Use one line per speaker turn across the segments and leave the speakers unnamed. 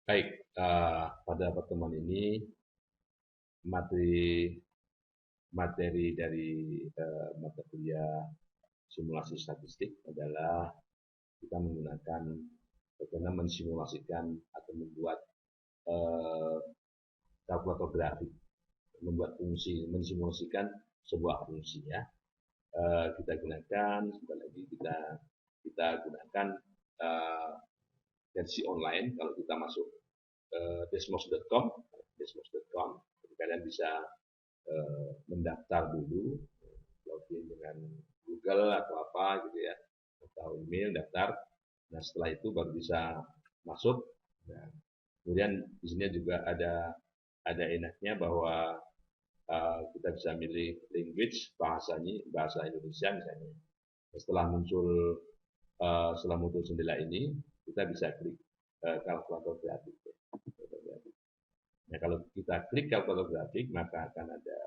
Baik, pada pertemuan ini materi materi dari mata kuliah simulasi statistik adalah kita menggunakan bagaimana mensimulasikan atau membuat eh, kalkulator grafik, membuat fungsi, mensimulasikan sebuah fungsi ya. Kita gunakan, sebentar lagi kita gunakan eh, versi online kalau kita masuk desmos.com, desmos.com, kalian bisa mendaftar dulu, login dengan Google atau apa gitu ya, atau email daftar. Nah setelah itu baru bisa masuk. Nah, kemudian di sini juga ada enaknya bahwa kita bisa milih language bahasanya bahasa Indonesia misalnya. Setelah muncul jendela ini kita bisa klik kalkulator grafik. Nah kalau kita klik kalkulator grafik maka akan ada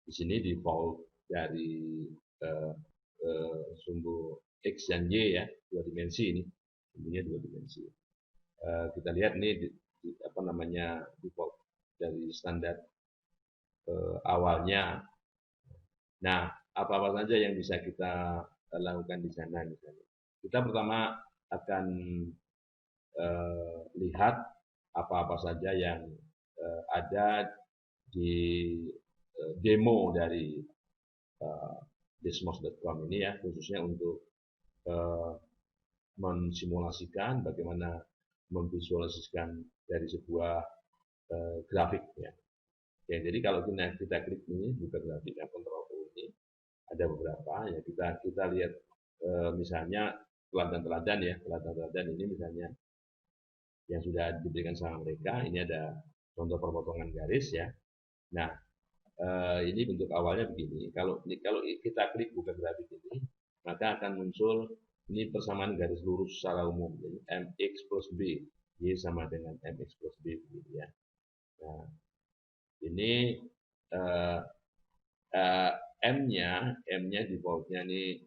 di sini default dari uh, sumbu X dan Y ya, dua dimensi ini, sumbunya dua dimensi. Kita lihat ini apa namanya default dari standar awalnya. Nah, apa-apa saja yang bisa kita lakukan di sana misalnya. Kita pertama akan lihat apa-apa saja yang ada di demo dari desmos.com ini ya, khususnya untuk uh, mensimulasikan bagaimana memvisualisasikan dari sebuah grafik ya. Ya, jadi kalau kita klik ini buka grafik yang kontrol ini ada beberapa ya kita lihat misalnya teladan-teladan ya, teladan-teladan ini misalnya yang sudah diberikan sama mereka, ini ada contoh perpotongan garis ya. Nah, ini bentuk awalnya begini. Kalau kita klik buka grafik ini, maka akan muncul ini persamaan garis lurus secara umum. Jadi mx plus b, y sama dengan mx plus b begitu ya. Nah, ini uh, uh, m-nya defaultnya ini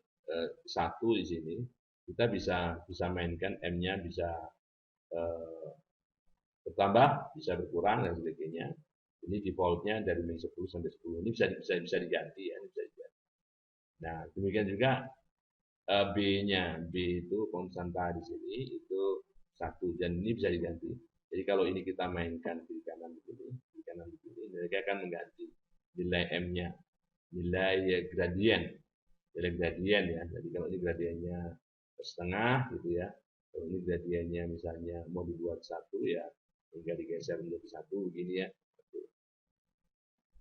satu di sini. Kita bisa mainkan m-nya bisa uh, bertambah, bisa berkurang dan sebagainya. Ini defaultnya dari min 10 sampai 10. Ini bisa diganti ya, bisa diganti. Nah, demikian juga B-nya, B itu konstanta di sini itu satu dan ini bisa diganti. Jadi kalau ini kita mainkan kiri kanan begini, kiri kanan begini, mereka akan mengganti nilai M-nya, nilai gradien, nilai gradien ya. Jadi kalau ini gradiennya setengah gitu ya, kalau ini gradiennya misalnya mau dibuat satu ya, tinggal digeser menjadi satu begini ya,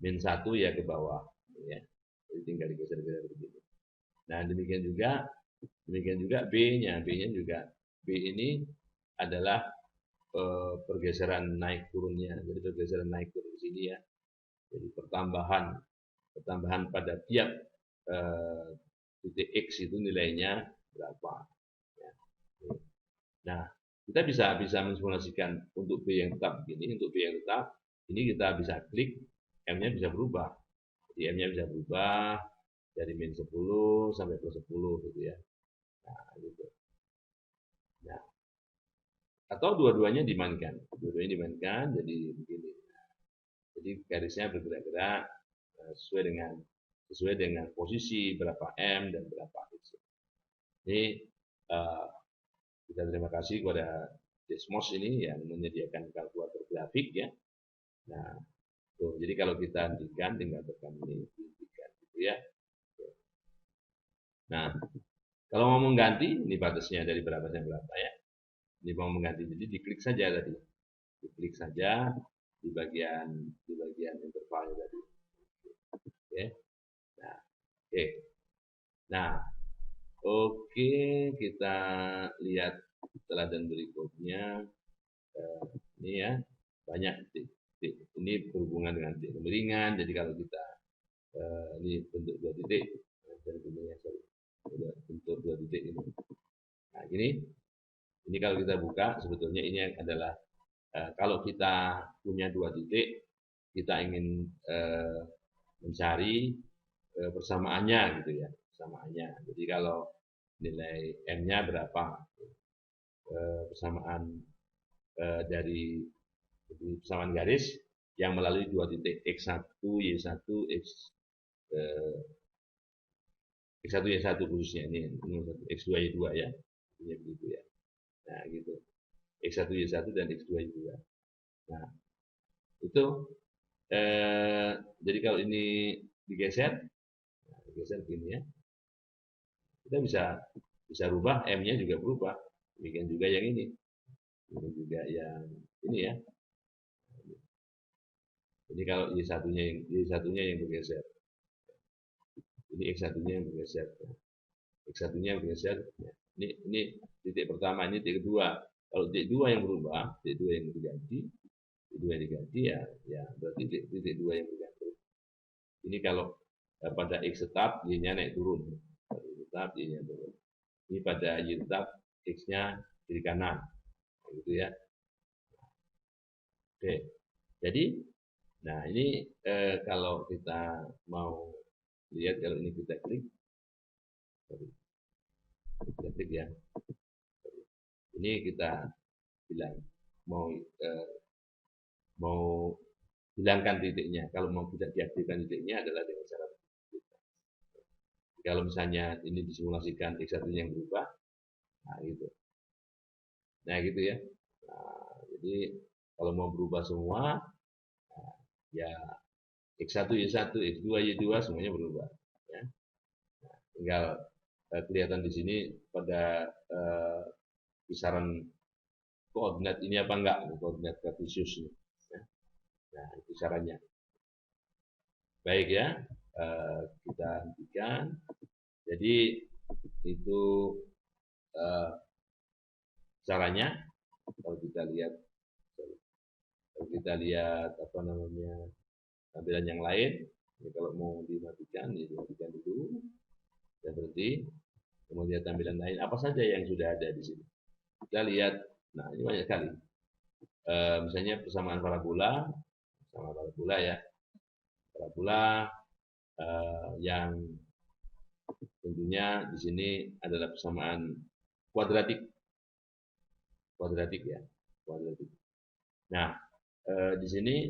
min satu ya ke bawah, ya. Jadi tinggal digeser-geser begini. Nah demikian juga B-nya, B-nya juga B ini adalah pergeseran naik turunnya, jadi pergeseran naik turun di sini ya. Jadi pertambahan pada tiap eh, titik X itu nilainya berapa. Ya. Nah, kita bisa mensimulasikan untuk B yang tetap begini, untuk B yang tetap, ini kita bisa klik, M-nya bisa berubah. Jadi M-nya bisa berubah dari min 10 sampai plus 10 gitu ya. Nah, gitu. Nah, atau dua-duanya dimainkan. Dua-duanya dimainkan jadi begini. Jadi garisnya bergerak-gerak sesuai dengan posisi berapa M dan berapa X. Ini uh, kita terima kasih kepada Desmos ini yang menyediakan kalkulator grafik ya. Nah, tuh, jadi kalau kita hentikan tinggal tekan ini hentikan gitu ya. Nah, kalau mau mengganti ini batasnya dari berapa sampai berapa ya. Ini mau mengganti jadi diklik saja tadi. Diklik saja di bagian intervalnya tadi. Oke. Nah, oke. Nah, oke kita lihat teladan berikutnya. Ini ya banyak titik. Ini berhubungan dengan titik kemiringan. Jadi kalau kita ini bentuk dua titik, bentuk dua titik ini. Nah ini kalau kita buka sebetulnya ini adalah kalau kita punya dua titik, kita ingin mencari persamaannya gitu ya, persamaannya. Jadi kalau nilai m-nya berapa, persamaan dari persamaan garis yang melalui dua titik X1, Y1, X1, Y1 khususnya ini X2, Y2 ya. Ini begitu ya. Nah, gitu. X1, Y1 dan X2, Y2. Nah, itu jadi kalau ini digeser begini ya. Kita bisa rubah M-nya juga berubah. Demikian juga yang ini. Ini juga yang ini ya. Jadi kalau Y1-nya yang bergeser. Ini X1-nya yang bergeser. X1-nya yang bergeser. Ini titik pertama, ini titik kedua. Kalau titik dua yang berubah, titik dua yang diganti ya berarti titik dua yang berganti. Ini kalau pada X tetap Y-nya naik turun. Pada X tetap Y-nya turun. Ini pada Y tetap X-nya kiri kanan. Gitu ya. Oke. Jadi nah ini kalau kita mau lihat, kalau ini kita klik ya. Ini kita bilang mau hilangkan titiknya. Kalau mau tidak diaktifkan titiknya adalah dengan cara kalau misalnya ini disimulasikan X1 yang berubah, nah gitu. Nah gitu ya. Nah, jadi kalau mau berubah semua, nah, ya X1 Y1, X2 Y2 semuanya berubah. Ya. Nah, tinggal kelihatan di sini pada kisaran koordinat ini apa enggak, koordinat kartesius ini. Ya. Nah itu caranya. Baik ya, kita hentikan. Jadi itu caranya. Kalau kita lihat apa namanya tampilan yang lain, ini kalau mau dimatikan, ya dimatikan dulu dan berhenti. Kemudian tampilan lain apa saja yang sudah ada di sini. Kita lihat, nah ini banyak sekali. Misalnya persamaan parabola ya, parabola yang tentunya di sini adalah persamaan kuadratik ya, kuadratik. Nah, di sini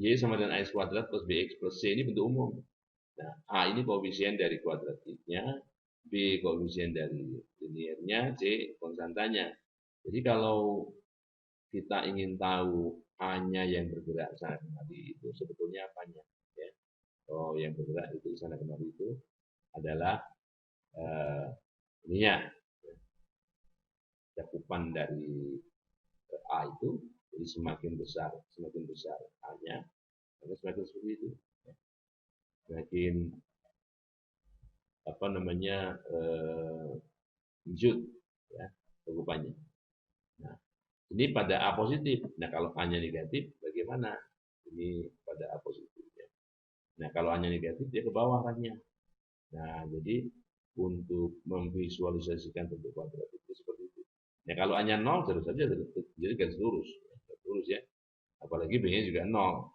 Y sama dengan AX kuadrat plus BX plus C ini bentuk umum. Nah, A ini koefisien dari kuadratiknya, B koefisien dari liniernya, C konstantanya. Jadi kalau kita ingin tahu A-nya yang bergerak sana kemari itu sebetulnya apanya? Ya. Oh, yang bergerak itu sana kemari itu adalah ininya, cakupan dari A itu, jadi semakin besar A-nya, maka semakin seperti itu. Semakin apa namanya wujud ya cakupannya. Nah, ini pada A positif. Nah, kalau A-nya negatif, bagaimana? Ini pada A positif. Ya. Nah, kalau A-nya negatif, dia ke bawah arahnya. Nah, jadi untuk memvisualisasikan bentuk kuadrat itu seperti itu. Nah, kalau A-nya 0, terus saja jadi garis lurus. Lurus ya. Apalagi B-nya juga 0.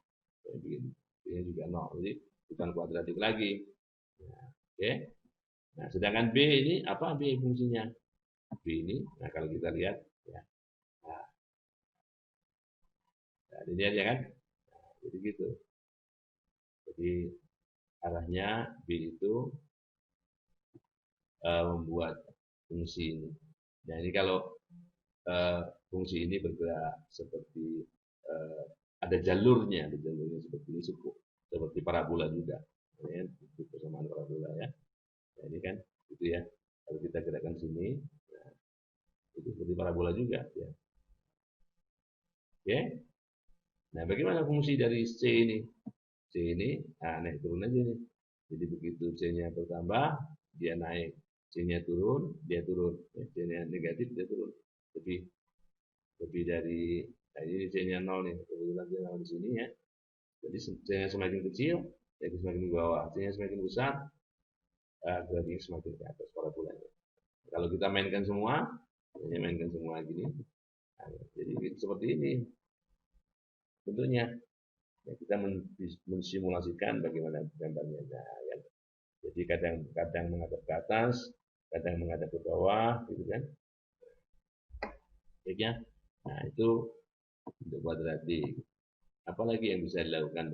B-nya juga 0. Jadi bukan kuadratik lagi. Nah, oke. Nah, sedangkan B ini apa B fungsinya? B ini, nah kalau kita lihat, ya, nah dilihat ya kan? Nah, jadi gitu. Jadi arahnya B itu membuat fungsi ini. Nah ini kalau fungsi ini bergerak seperti ada jalurnya seperti ini, seperti parabola juga. Ya, itu persamaan parabola ya. Nah ini kan, itu ya. Kalau kita gerakkan sini, nah, itu seperti parabola juga. Ya. Oke. Nah, bagaimana fungsi dari C ini? C ini naik turun aja nih. Jadi begitu C-nya bertambah, dia naik. C-nya turun, dia turun. C-nya negatif, dia turun. Lebih dari, nah ini C-nya 0 nih. Kebetulan dia 0 di sini ya. Jadi C-nya semakin kecil, jadi semakin di bawah. C-nya semakin besar, grafiknya semakin ke atas parabolanya. Kalau kita mainkan semua gini, nah, jadi seperti ini bentuknya. Ya, kita mensimulasikan bagaimana gambarnya. Nah, ya. Jadi kadang menghadap ke atas, kadang menghadap ke bawah, gitu kan? Ya, Nah, itu untuk kuadratik. Apalagi yang bisa dilakukan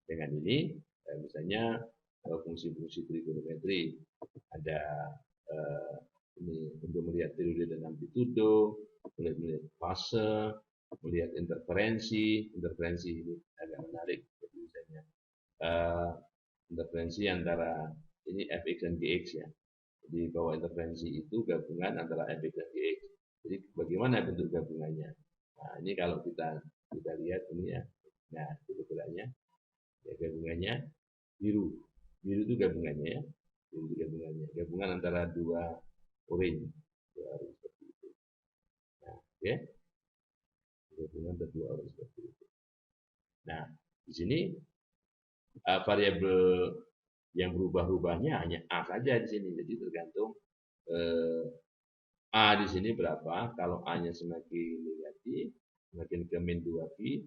dengan ini? Misalnya fungsi-fungsi trigonometri. Ada eh, ini untuk melihat periode dan amplitudo, melihat fase, melihat interferensi. Interferensi ini agak menarik. Jadi misalnya eh, interferensi antara ini fx dan gx ya. Jadi bahwa interferensi itu gabungan antara fx dan gx. Jadi bagaimana bentuk gabungannya? Nah, ini kalau kita lihat ini ya. Nah, itu geraknya. Ya, gabungannya biru. Biru itu gabungannya ya. Biru itu gabungannya. Gabungan antara dua orange. Dua orange seperti itu. Nah, oke. Okay. Gabungan antara dua orange seperti itu. Nah, di sini variabel yang berubah-ubahnya hanya A saja di sini. Jadi tergantung eh, A di sini berapa. Kalau A-nya semakin negatif, semakin ke min 2pi,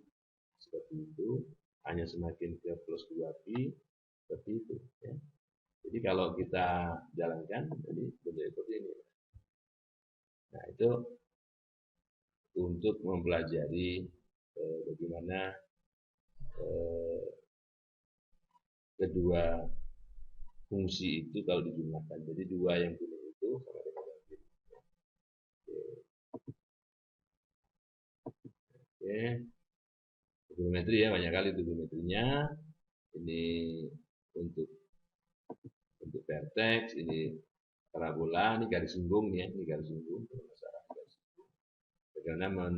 seperti itu. A-nya semakin ke plus 2pi, seperti itu. Ya. Jadi kalau kita jalankan, jadi bentuk seperti ini. Nah, itu untuk mempelajari bagaimana eh, kedua fungsi itu kalau dijumlahkan. Jadi dua yang kuning itu sama dengan yang biru. Oke, trigonometri ya banyak kali trigonometrinya. Ini untuk vertex, ini parabola, ini garis singgung ya, ini garis singgung. Bagaimana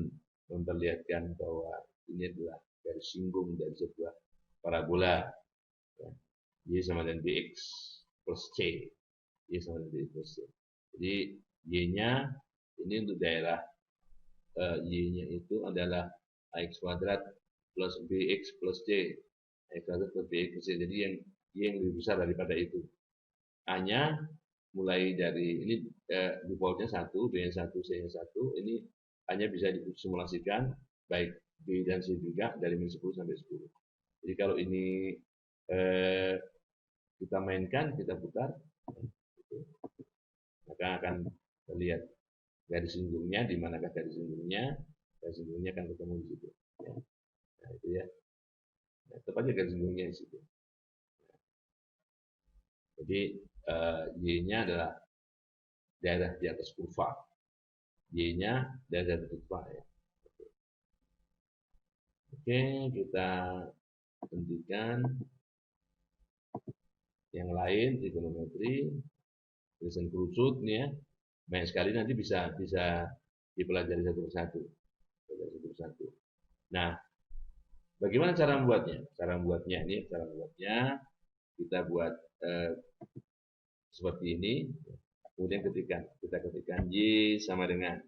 memperlihatkan bahwa ini adalah garis singgung dari sebuah parabola. Ya. Y sama dengan bx plus c. Y sama dengan bx plus c. Jadi y-nya ini untuk daerah y-nya itu adalah ax kuadrat plus bx plus c. Ax kuadrat plus bx plus c. Jadi y yang lebih besar daripada itu. A-nya mulai dari ini defaultnya 1, B-nya 1, C-nya 1. Ini hanya bisa disimulasikan baik B dan C juga dari min 10 sampai 10. Jadi kalau ini kita mainkan, kita putar, maka akan terlihat garis singgungnya, di manakah garis singgungnya akan ketemu di situ. Ya. Nah, itu ya. Nah, tepatnya garis singgungnya di situ. Jadi Y-nya adalah daerah di atas kurva. Y-nya daerah di atas kurva ya. Oke, kita hentikan yang lain trigonometri, tulisan kerucut nih ya. Banyak sekali nanti bisa dipelajari satu persatu. Nah, bagaimana cara membuatnya? Cara membuatnya kita buat eh, seperti ini. Kemudian kita ketikkan Y sama dengan,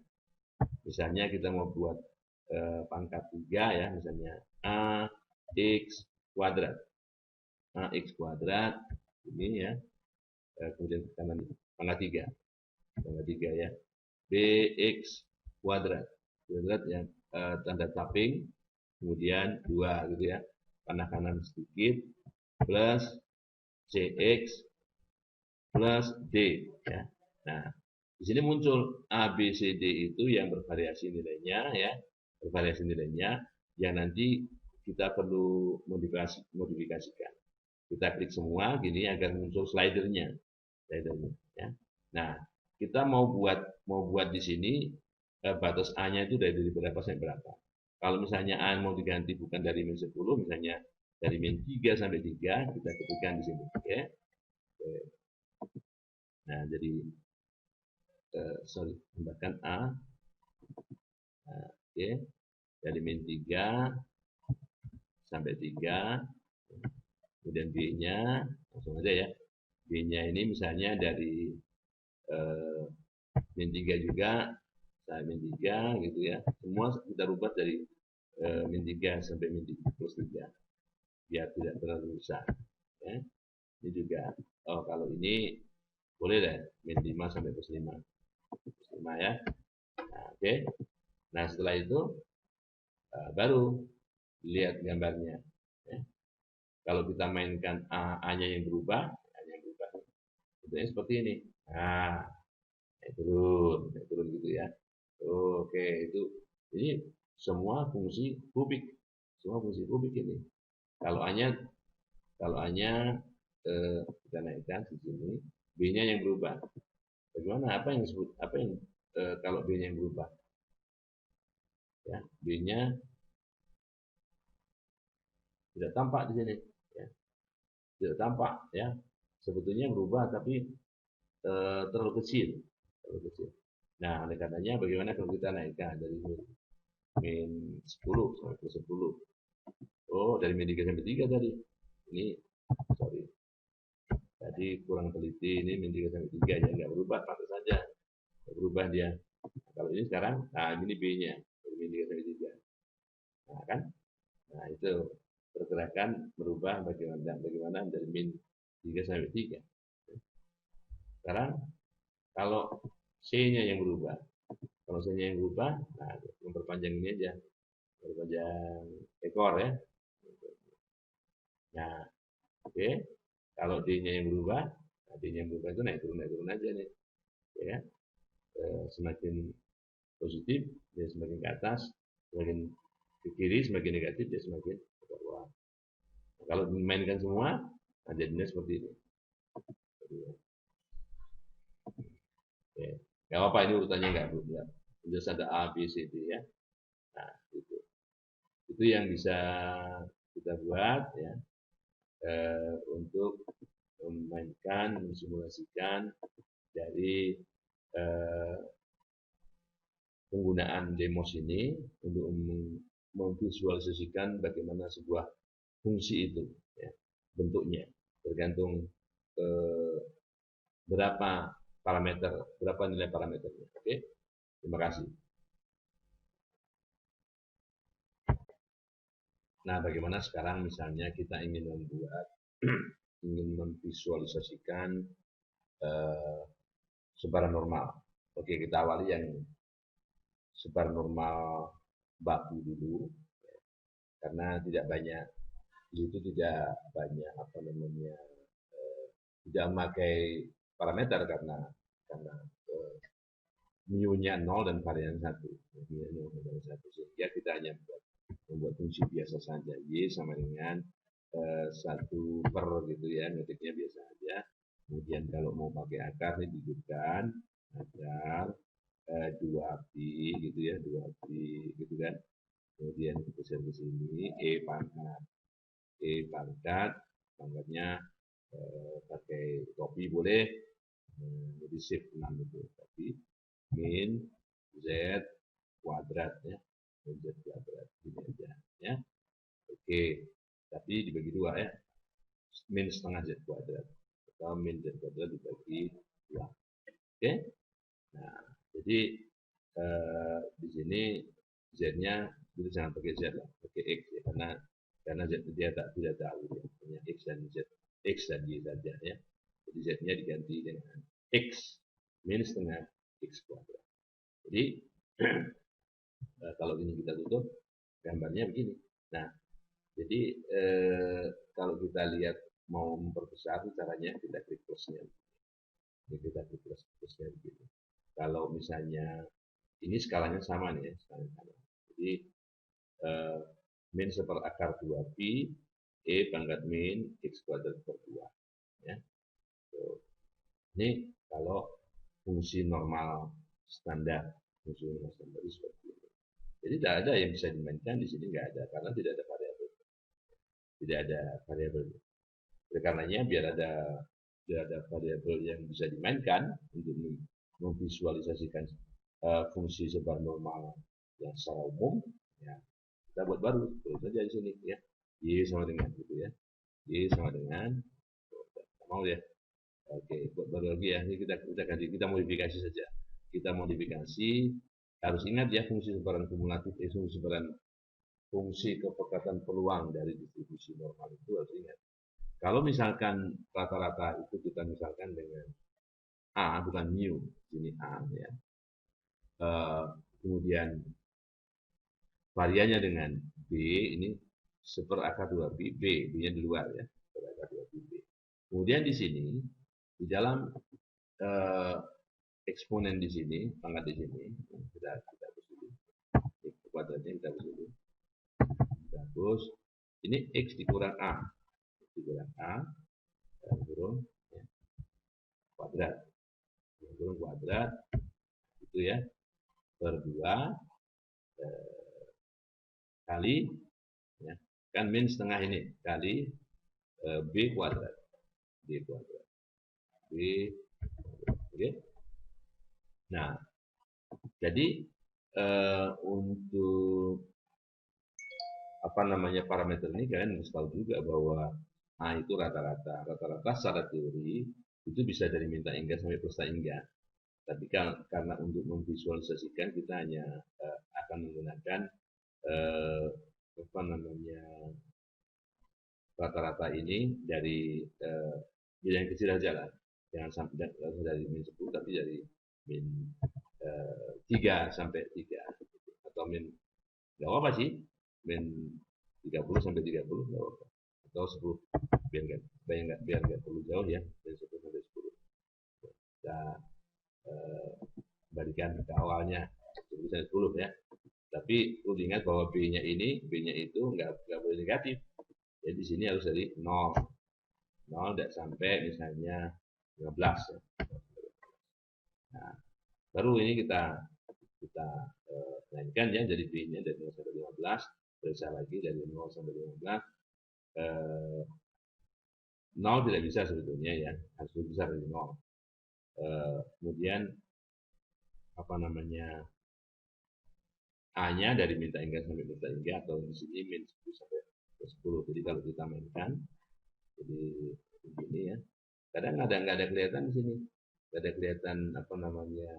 misalnya kita mau buat pangkat 3 ya, misalnya AX kuadrat. AX kuadrat ini ya. Kemudian kanan pangkat 3. Pangkat 3 ya. BX kuadrat. Kuadrat yang tanda tapping, kemudian 2 gitu ya. Panah kanan sedikit plus CX plus D ya. Nah, di sini muncul A, B, C, D itu yang bervariasi nilainya ya, bervariasi nilainya yang nanti kita perlu modifikasikan. Kita klik semua gini agar muncul slidernya, ya. Nah, kita mau buat di sini batas A-nya itu dari berapa sampai berapa. Kalau misalnya A mau diganti bukan dari min 10, misalnya dari min 3 sampai 3, kita ketikkan di sini, ya. Nah, jadi tambahkan A. Nah, oke. Dari min 3 sampai 3. Kemudian B-nya, langsung aja ya. B-nya ini misalnya dari min 3 juga, sampai min 3 gitu ya. Semua kita rubah dari min 3 sampai min 3 plus 3. Biar tidak terlalu besar. Ya. Ini juga, kalau ini boleh deh, min 5 sampai plus 5. Plus 5 ya. Nah, oke. Nah, setelah itu baru lihat gambarnya. Ya. Kalau kita mainkan A-nya yang berubah, bentuknya seperti ini. Nah, turun gitu ya. Oke, itu Ini semua fungsi kubik, semua fungsi kubik ini. Kalau A-nya kita naikkan di sini, B-nya yang berubah. Bagaimana? Apa yang disebut? Apa yang kalau B-nya yang berubah? Ya, B-nya tidak tampak di sini. Ya, tidak tampak. Ya, sebetulnya berubah tapi terlalu kecil. Terlalu kecil. Nah, oleh karenanya bagaimana kalau kita naikkan dari min 10 sampai plus 10? Oh, dari min 3 sampai 3 tadi. Ini, sorry. Tadi kurang teliti, ini min 3 sampai 3 ya, nggak berubah, pantas saja. Nggak berubah dia. Nah, kalau ini sekarang, nah ini B-nya, dari min 3 sampai 3. Nah, kan? Nah, itu pergerakan berubah bagaimana dari min 3 sampai 3. Sekarang, kalau C-nya yang berubah, kalau C-nya yang berubah, nah, memperpanjang ini aja, memperpanjang ekor ya. Nah, oke. Okay. Kalau D-nya yang berubah, nah, D-nya yang berubah itu naik turun aja nih. Ya, semakin positif, dia semakin ke atas, semakin ke kiri, semakin negatif, dia semakin ke bawah. Nah, kalau dimainkan semua, nah jadinya seperti ini. Oke. Gak apa-apa, ini urutannya nggak berubah. Terus ada A, B, C, D ya. Nah, itu yang bisa kita buat ya untuk memainkan, mensimulasikan dari eh, penggunaan demos ini untuk memvisualisasikan bagaimana sebuah fungsi itu ya, bentuknya tergantung eh, berapa parameter, berapa nilai parameternya. Oke, terima kasih. Nah, bagaimana sekarang misalnya kita ingin ingin memvisualisasikan eh, sebaran normal. Oke, kita awali yang sebaran normal baku dulu, karena tidak banyak itu tidak banyak apa namanya tidak memakai parameter karena mu-nya 0 dan varian 1. Mu-nya 0 dan varian 1. Sehingga kita hanya membuat fungsi biasa saja. Y sama dengan 1 per gitu ya, ngetiknya biasa aja. Kemudian kalau mau pakai akar ini dihidupkan akar 2pi gitu ya, 2pi gitu kan. Kemudian kita ke sini pangkatnya pakai topi boleh, jadi shift 6 itu topi min z kuadrat ya, min z kuadrat ini aja ya. Oke, tapi dibagi dua ya, min setengah z kuadrat atau min z kuadrat dibagi dua. Oke, nah jadi di sini z-nya itu jangan pakai z lah, pakai x ya, karena z dia tidak tahu ya, hanya x dan y saja ya. Jadi z-nya diganti dengan x min setengah x kuadrat. Jadi kalau ini kita tutup, gambarnya begini. Nah, jadi kalau kita lihat mau memperbesar caranya kita klik plusnya. Jadi kita klik plusnya begini. Kalau misalnya ini skalanya sama nih ya, skalanya sama. Jadi min seperakar 2pi e pangkat min x kuadrat per 2 ya. So, ini kalau fungsi normal standar, fungsi normal standar itu seperti ini. Jadi tidak ada yang bisa dimainkan di sini, nggak ada, karena tidak ada variabel, tidak ada variabel. Oleh karenanya biar ada variabel yang bisa dimainkan untuk memvisualisasikan fungsi sebar normal yang secara umum, ya kita buat baru, terus saja di sini ya, y sama dengan gitu ya, y sama dengan, mau ya, oke, buat baru lagi ya, ini kita ganti, kita modifikasi saja, kita modifikasi, harus ingat ya fungsi sebaran kumulatif, fungsi kepekatan peluang dari distribusi normal itu harus ingat. Kalau misalkan rata-rata itu kita misalkan dengan A, bukan mu, ini A ya. Kemudian variannya dengan B, ini seperakar 2pi, B-nya di luar ya, seperakar 2pi B. Kemudian di sini, di dalam eksponen di sini, pangkat di sini, kita terus ini X dikurang A, dikurang A, kurung ya, kuadrat, kurung kuadrat, itu ya, per 2 kali, ya, kan min setengah ini, kali B kuadrat, B kuadrat, B kuadrat, oke. Nah, jadi untuk apa namanya parameter ini kalian harus tahu juga bahwa A itu rata-rata. Rata-rata secara teori itu bisa dari minta hingga sampai peserta hingga. Tapi karena untuk memvisualisasikan kita hanya akan menggunakan apa namanya rata-rata ini dari bilangan kecil aja lah. Jangan sampai dari min 10 tapi dari min 3 sampai 3 atau min nggak apa sih min 30 sampai 30 nggak apa atau 10 biar nggak terlalu jauh ya dari 10 sampai 10 kita kembalikan ke awalnya 10 sampai 10 ya, tapi perlu diingat bahwa B-nya itu nggak boleh negatif, jadi di sini harus dari 0 tidak sampai misalnya 15 ya. Nah, baru ini kita mainkan ya, jadi B-nya dari 0 sampai 15, periksa lagi dari 0 sampai 15. 0 tidak bisa sebetulnya ya, harus lebih besar dari 0. Kemudian apa namanya A-nya dari minta hingga sampai minta hingga, atau di sini min 10 sampai 10. Jadi kalau kita mainkan, jadi begini ya. Kadang nggak ada kelihatan di sini, nggak ada kelihatan apa namanya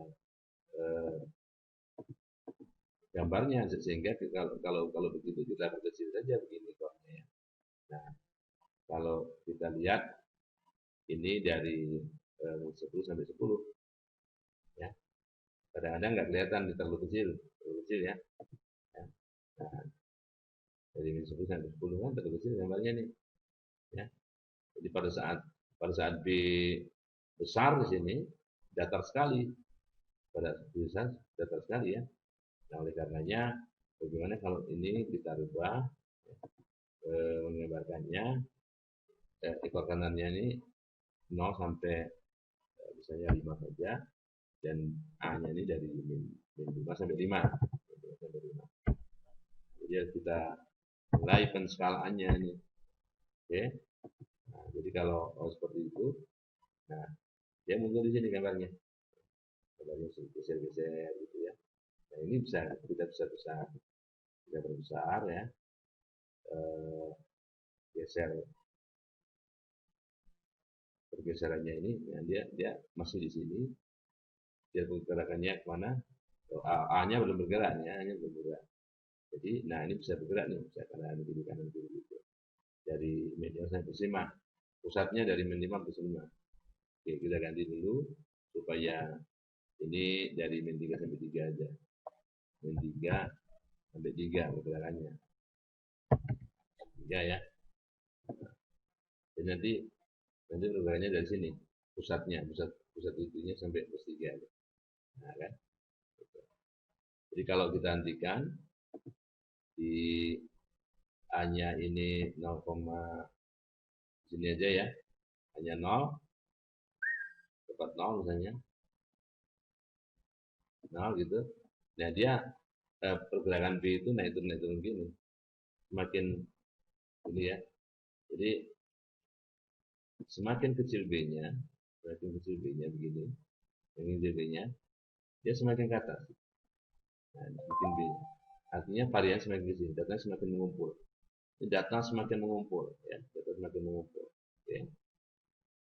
gambarnya, sehingga kalau begitu kita kecil saja begini kornya. Nah, kalau kita lihat ini dari 10 sampai 10 ya, kadang-kadang nggak kelihatan, terlalu kecil ya. Nah, dari min 10 sampai 10 kan terlalu kecil gambarnya nih ya. Jadi pada saat B besar di sini datar sekali, pada besar datar sekali ya. Nah, oleh karenanya bagaimana kalau ini kita rubah menggambarkannya, ekor kanannya ini 0 sampai misalnya 5 saja, dan A-nya ini dari min 5 sampai 5. Jadi kita mulai penskalaannya ini. Oke. Nah, jadi kalau seperti itu, nah dia muncul di sini gambarnya. Gambarnya geser-geser gitu ya. Nah, ini kita bisa berbesar ya. Geser pergeserannya ini, ya, dia masih di sini. Dia pergerakannya kemana? A-nya belum bergerak ya, A-nya belum bergerak. Jadi, nah ini bisa bergerak nih, bisa kanan kiri gitu. Dari min 5 sampai 5. Pusatnya dari min 5 ke 5. Oke, kita ganti dulu supaya ini dari min 3 sampai 3 aja. Min 3 sampai 3 pergerakannya. 3 ya. Jadi nanti pergerakannya dari sini. Pusat itunya sampai plus 3 aja. Nah, kan? Jadi kalau kita hentikan di A-nya ini 0, sini aja ya, hanya 0, tepat 0 misalnya, 0 gitu. Nah, dia pergerakan B itu naik turun gini, semakin ini ya. Jadi semakin kecil B-nya, begini, yang kecil B-nya, dia semakin ke atas. Nah, bikin B-nya. Artinya varian semakin kecil, data semakin mengumpul. Data semakin mengumpul, ya, data semakin mengumpul. Oke.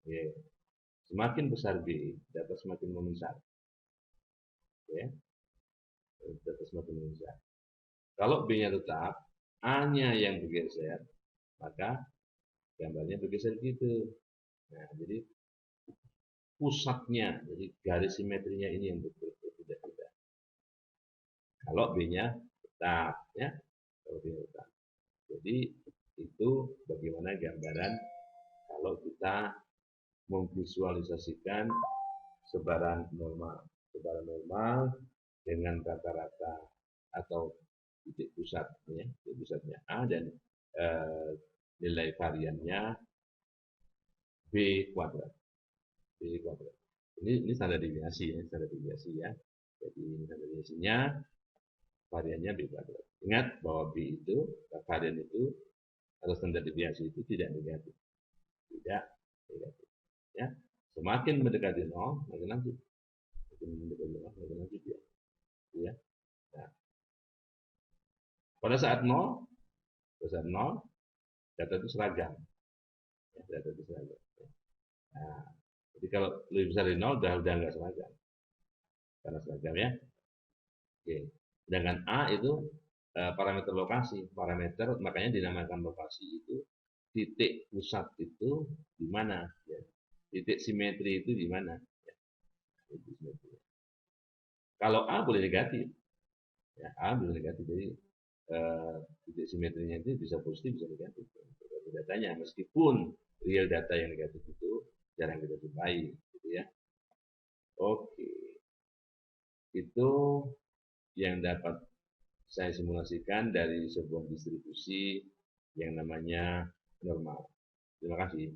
Oke. Semakin besar B, data semakin membesar. Ya. Data semakin membesar. Kalau B-nya tetap, A-nya yang bergeser, maka gambarnya bergeser gitu. Nah, jadi pusatnya, jadi garis simetrinya ini yang berbeda-beda. Kalau B-nya tetap, ya, kalau B-nya tetap. Jadi itu bagaimana gambaran kalau kita memvisualisasikan sebaran normal dengan rata-rata atau titik pusat, ya, titik pusatnya A dan nilai variannya B kuadrat. B kuadrat. Ini standar deviasi ya, standar deviasi ya. Jadi standar deviasinya variannya B kuadrat. Ingat bahwa B itu varian itu atau standar deviasi itu tidak negatif, tidak negatif. Ya, semakin mendekati nol, makin lanjut, makin mendekati nol, makin lanjut ya. Ya. Nah, pada saat nol, data itu seragam, ya, data itu seragam. Nah, jadi kalau lebih besar dari nol, udah nggak seragam, karena seragam ya. Oke. Sedangkan A itu parameter lokasi, parameter makanya dinamakan lokasi itu titik pusat itu di mana, ya. Titik simetri itu di mana. Ya. Kalau A boleh negatif, ya A boleh negatif, jadi titik simetrinya itu bisa positif bisa negatif datanya, meskipun real data yang negatif itu jarang kita jumpai, gitu ya. Oke, itu yang dapat saya simulasikan dari sebuah distribusi yang namanya normal. Terima kasih.